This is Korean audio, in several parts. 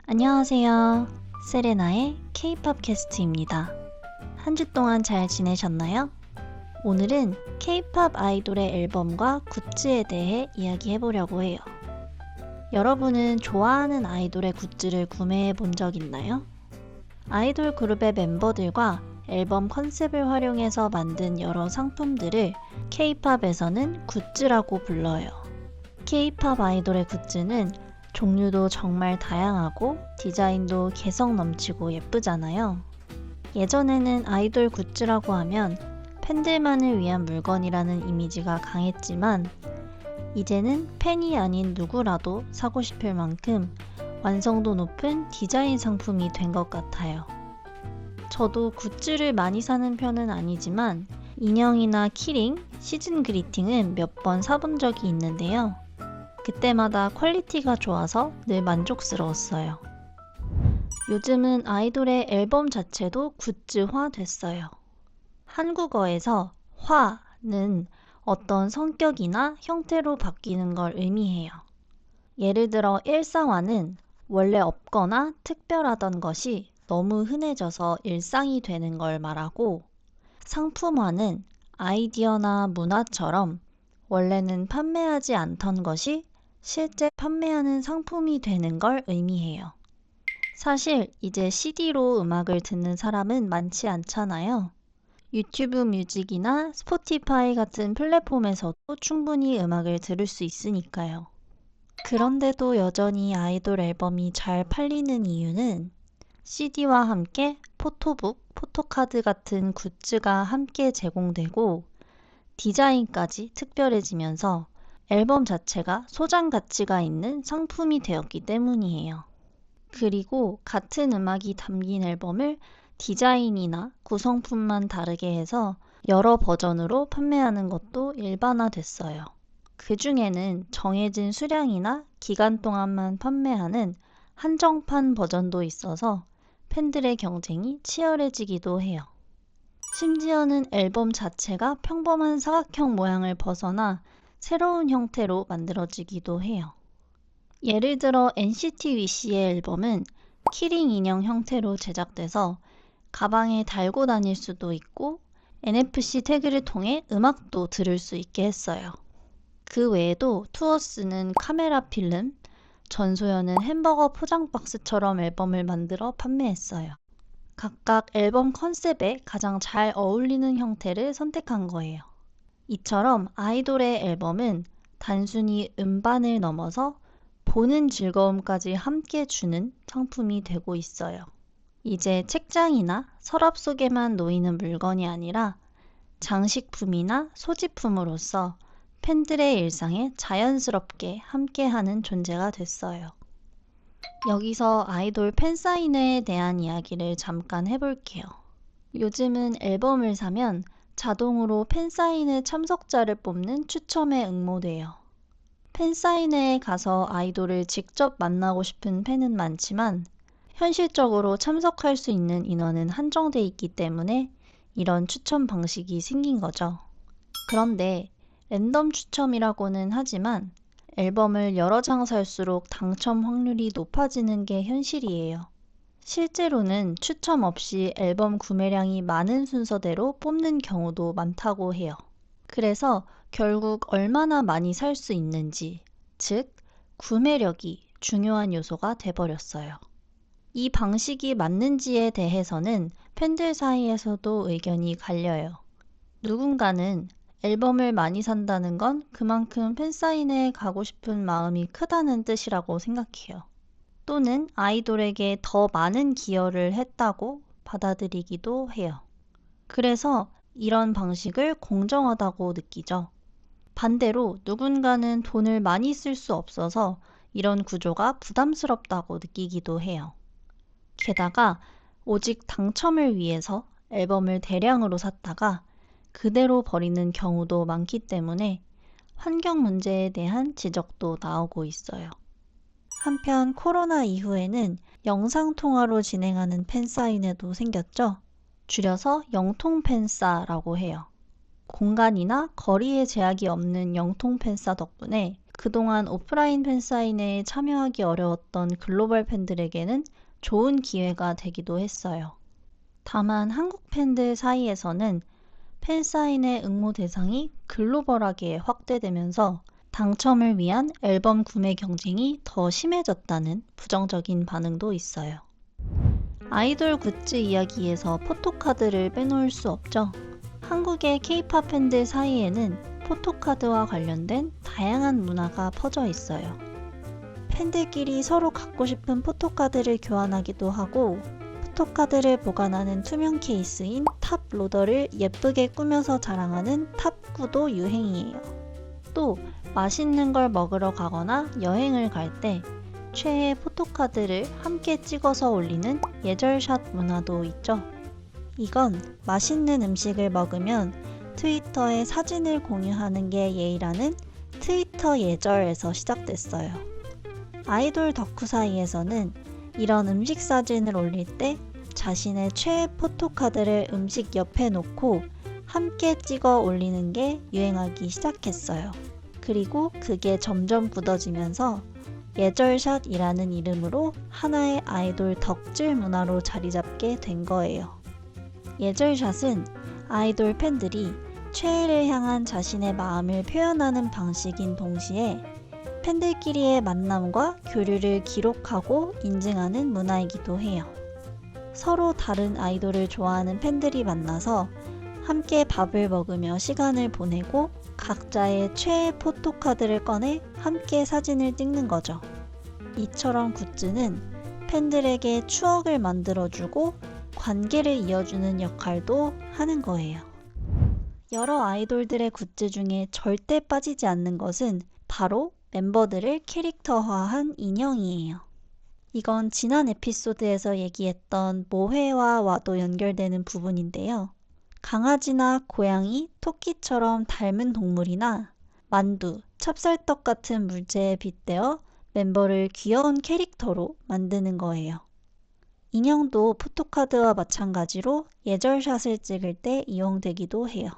안녕하세요. 세레나의 K-POP 캐스트입니다. 한 주 동안 잘 지내셨나요? 오늘은 K-POP 아이돌의 앨범과 굿즈에 대해 이야기해보려고 해요. 여러분은 좋아하는 아이돌의 굿즈를 구매해 본 적 있나요? 아이돌 그룹의 멤버들과 앨범 컨셉을 활용해서 만든 여러 상품들을 K-POP에서는 굿즈라고 불러요. K-POP 아이돌의 굿즈는 종류도 정말 다양하고 디자인도 개성 넘치고 예쁘잖아요. 예전에는 아이돌 굿즈라고 하면 팬들만을 위한 물건이라는 이미지가 강했지만 이제는 팬이 아닌 누구라도 사고 싶을 만큼 완성도 높은 디자인 상품이 된 것 같아요. 저도 굿즈를 많이 사는 편은 아니지만 인형이나 키링, 시즌 그리팅은 몇 번 사본 적이 있는데요. 그때마다 퀄리티가 좋아서 늘 만족스러웠어요. 요즘은 아이돌의 앨범 자체도 굿즈화 됐어요. 한국어에서 화는 어떤 성격이나 형태로 바뀌는 걸 의미해요. 예를 들어 일상화는 원래 없거나 특별하던 것이 너무 흔해져서 일상이 되는 걸 말하고, 상품화는 아이디어나 문화처럼 원래는 판매하지 않던 것이 실제 판매하는 상품이 되는 걸 의미해요. 사실 이제 CD로 음악을 듣는 사람은 많지 않잖아요. 유튜브 뮤직이나 스포티파이 같은 플랫폼에서도 충분히 음악을 들을 수 있으니까요. 그런데도 여전히 아이돌 앨범이 잘 팔리는 이유는 CD와 함께 포토북, 포토카드 같은 굿즈가 함께 제공되고 디자인까지 특별해지면서 앨범 자체가 소장 가치가 있는 상품이 되었기 때문이에요. 그리고 같은 음악이 담긴 앨범을 디자인이나 구성품만 다르게 해서 여러 버전으로 판매하는 것도 일반화됐어요. 그 중에는 정해진 수량이나 기간 동안만 판매하는 한정판 버전도 있어서 팬들의 경쟁이 치열해지기도 해요. 심지어는 앨범 자체가 평범한 사각형 모양을 벗어나 새로운 형태로 만들어지기도 해요. 예를 들어 NCT 위시의 앨범은 키링 인형 형태로 제작돼서 가방에 달고 다닐 수도 있고 NFC 태그를 통해 음악도 들을 수 있게 했어요. 그 외에도 투어스는 카메라 필름, 전소연은 햄버거 포장 박스처럼 앨범을 만들어 판매했어요. 각각 앨범 컨셉에 가장 잘 어울리는 형태를 선택한 거예요. 이처럼 아이돌의 앨범은 단순히 음반을 넘어서 보는 즐거움까지 함께 주는 상품이 되고 있어요. 이제 책장이나 서랍 속에만 놓이는 물건이 아니라 장식품이나 소지품으로서 팬들의 일상에 자연스럽게 함께하는 존재가 됐어요. 여기서 아이돌 팬사인회에 대한 이야기를 잠깐 해볼게요. 요즘은 앨범을 사면 자동으로 팬사인회 참석자를 뽑는 추첨에 응모돼요. 팬사인회에 가서 아이돌을 직접 만나고 싶은 팬은 많지만 현실적으로 참석할 수 있는 인원은 한정돼 있기 때문에 이런 추첨 방식이 생긴 거죠. 그런데 랜덤 추첨이라고는 하지만 앨범을 여러 장 살수록 당첨 확률이 높아지는 게 현실이에요. 실제로는 추첨 없이 앨범 구매량이 많은 순서대로 뽑는 경우도 많다고 해요. 그래서 결국 얼마나 많이 살 수 있는지, 즉 구매력이 중요한 요소가 돼버렸어요. 이 방식이 맞는지에 대해서는 팬들 사이에서도 의견이 갈려요. 누군가는 앨범을 많이 산다는 건 그만큼 팬사인회에 가고 싶은 마음이 크다는 뜻이라고 생각해요. 또는 아이돌에게 더 많은 기여를 했다고 받아들이기도 해요. 그래서 이런 방식을 공정하다고 느끼죠. 반대로 누군가는 돈을 많이 쓸 수 없어서 이런 구조가 부담스럽다고 느끼기도 해요. 게다가 오직 당첨을 위해서 앨범을 대량으로 샀다가 그대로 버리는 경우도 많기 때문에 환경 문제에 대한 지적도 나오고 있어요. 한편 코로나 이후에는 영상통화로 진행하는 팬사인회도 생겼죠. 줄여서 영통팬사라고 해요. 공간이나 거리에 제약이 없는 영통팬사 덕분에 그동안 오프라인 팬사인회에 참여하기 어려웠던 글로벌 팬들에게는 좋은 기회가 되기도 했어요. 다만 한국 팬들 사이에서는 팬사인회 응모 대상이 글로벌하게 확대되면서 당첨을 위한 앨범 구매 경쟁이 더 심해졌다는 부정적인 반응도 있어요. 아이돌 굿즈 이야기에서 포토카드를 빼놓을 수 없죠. 한국의 K-팝 팬들 사이에는 포토카드와 관련된 다양한 문화가 퍼져 있어요. 팬들끼리 서로 갖고 싶은 포토카드를 교환하기도 하고, 포토카드를 보관하는 투명 케이스인 탑 로더를 예쁘게 꾸며서 자랑하는 탑구도 유행이에요. 또 맛있는 걸 먹으러 가거나 여행을 갈 때 최애 포토카드를 함께 찍어서 올리는 예절샷 문화도 있죠. 이건 맛있는 음식을 먹으면 트위터에 사진을 공유하는 게 예의라는 트위터 예절에서 시작됐어요. 아이돌 덕후 사이에서는 이런 음식 사진을 올릴 때 자신의 최애 포토카드를 음식 옆에 놓고 함께 찍어 올리는 게 유행하기 시작했어요. 그리고 그게 점점 굳어지면서 예절샷이라는 이름으로 하나의 아이돌 덕질 문화로 자리 잡게 된 거예요. 예절샷은 아이돌 팬들이 최애를 향한 자신의 마음을 표현하는 방식인 동시에 팬들끼리의 만남과 교류를 기록하고 인증하는 문화이기도 해요. 서로 다른 아이돌을 좋아하는 팬들이 만나서 함께 밥을 먹으며 시간을 보내고 각자의 최애 포토카드를 꺼내 함께 사진을 찍는 거죠. 이처럼 굿즈는 팬들에게 추억을 만들어주고 관계를 이어주는 역할도 하는 거예요. 여러 아이돌들의 굿즈 중에 절대 빠지지 않는 것은 바로 멤버들을 캐릭터화한 인형이에요. 이건 지난 에피소드에서 얘기했던 모회와도 연결되는 부분인데요. 강아지나 고양이, 토끼처럼 닮은 동물이나 만두, 찹쌀떡 같은 물체에 빗대어 멤버를 귀여운 캐릭터로 만드는 거예요. 인형도 포토카드와 마찬가지로 예절샷을 찍을 때 이용되기도 해요.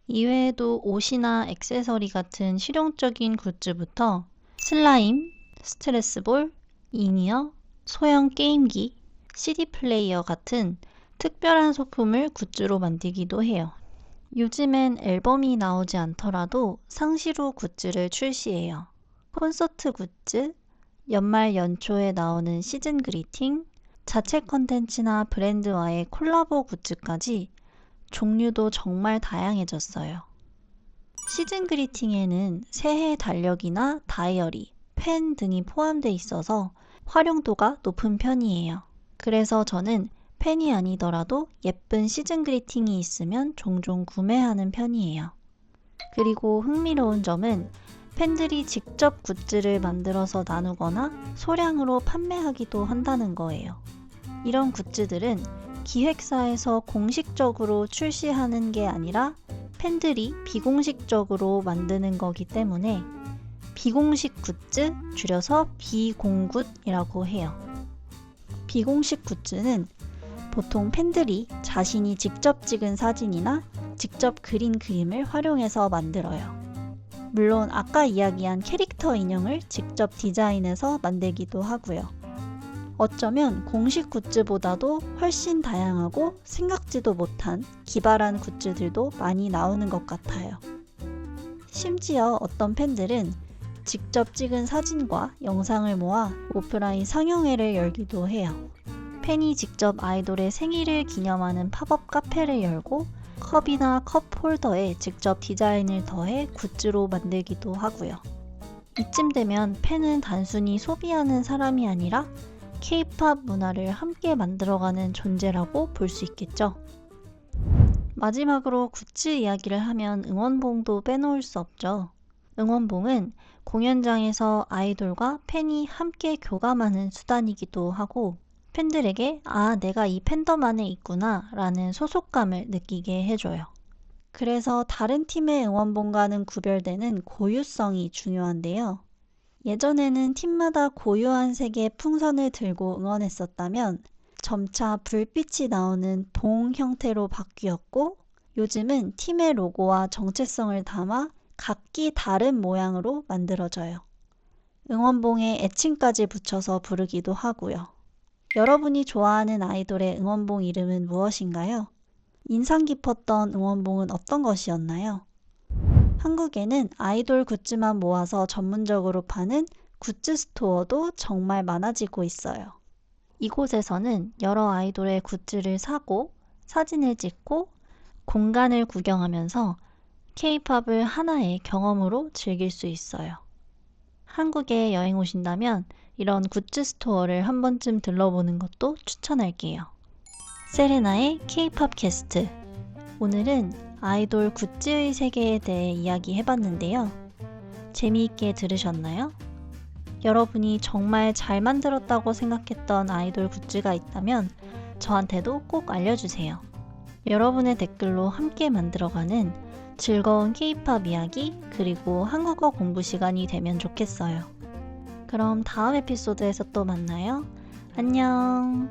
이외에도 옷이나 액세서리 같은 실용적인 굿즈부터 슬라임, 스트레스볼, 인이어, 소형 게임기, CD 플레이어 같은 특별한 소품을 굿즈로 만들기도 해요. 요즘엔 앨범이 나오지 않더라도 상시로 굿즈를 출시해요. 콘서트 굿즈, 연말 연초에 나오는 시즌 그리팅, 자체 컨텐츠나 브랜드와의 콜라보 굿즈까지 종류도 정말 다양해졌어요. 시즌 그리팅에는 새해 달력이나 다이어리, 펜 등이 포함되어 있어서 활용도가 높은 편이에요. 그래서 저는 펜이 아니더라도 예쁜 시즌 그리팅이 있으면 종종 구매하는 편이에요. 그리고 흥미로운 점은 팬들이 직접 굿즈를 만들어서 나누거나 소량으로 판매하기도 한다는 거예요. 이런 굿즈들은 기획사에서 공식적으로 출시하는 게 아니라 팬들이 비공식적으로 만드는 거기 때문에 비공식 굿즈, 줄여서 비공굿이라고 해요. 비공식 굿즈는 보통 팬들이 자신이 직접 찍은 사진이나 직접 그린 그림을 활용해서 만들어요. 물론 아까 이야기한 캐릭터 인형을 직접 디자인해서 만들기도 하고요. 어쩌면 공식 굿즈보다도 훨씬 다양하고 생각지도 못한 기발한 굿즈들도 많이 나오는 것 같아요. 심지어 어떤 팬들은 직접 찍은 사진과 영상을 모아 오프라인 상영회를 열기도 해요. 팬이 직접 아이돌의 생일을 기념하는 팝업 카페를 열고 컵이나 컵 홀더에 직접 디자인을 더해 굿즈로 만들기도 하고요. 이쯤 되면 팬은 단순히 소비하는 사람이 아니라 K-팝 문화를 함께 만들어가는 존재라고 볼 수 있겠죠. 마지막으로 굿즈 이야기를 하면 응원봉도 빼놓을 수 없죠. 응원봉은 공연장에서 아이돌과 팬이 함께 교감하는 수단이기도 하고 팬들에게 내가 이 팬덤 안에 있구나 라는 소속감을 느끼게 해줘요. 그래서 다른 팀의 응원봉과는 구별되는 고유성이 중요한데요. 예전에는 팀마다 고유한 색의 풍선을 들고 응원했었다면 점차 불빛이 나오는 봉 형태로 바뀌었고 요즘은 팀의 로고와 정체성을 담아 각기 다른 모양으로 만들어져요. 응원봉에 애칭까지 붙여서 부르기도 하고요. 여러분이 좋아하는 아이돌의 응원봉 이름은 무엇인가요? 인상 깊었던 응원봉은 어떤 것이었나요? 한국에는 아이돌 굿즈만 모아서 전문적으로 파는 굿즈 스토어도 정말 많아지고 있어요. 이곳에서는 여러 아이돌의 굿즈를 사고 사진을 찍고 공간을 구경하면서 K-팝을 하나의 경험으로 즐길 수 있어요. 한국에 여행 오신다면 이런 굿즈 스토어를 한 번쯤 들러보는 것도 추천할게요. 세레나의 K-팝 캐스트. 오늘은 아이돌 굿즈의 세계에 대해 이야기해봤는데요. 재미있게 들으셨나요? 여러분이 정말 잘 만들었다고 생각했던 아이돌 굿즈가 있다면 저한테도 꼭 알려주세요. 여러분의 댓글로 함께 만들어가는 즐거운 K-팝 이야기 그리고 한국어 공부 시간이 되면 좋겠어요. 그럼 다음 에피소드에서 또 만나요. 안녕.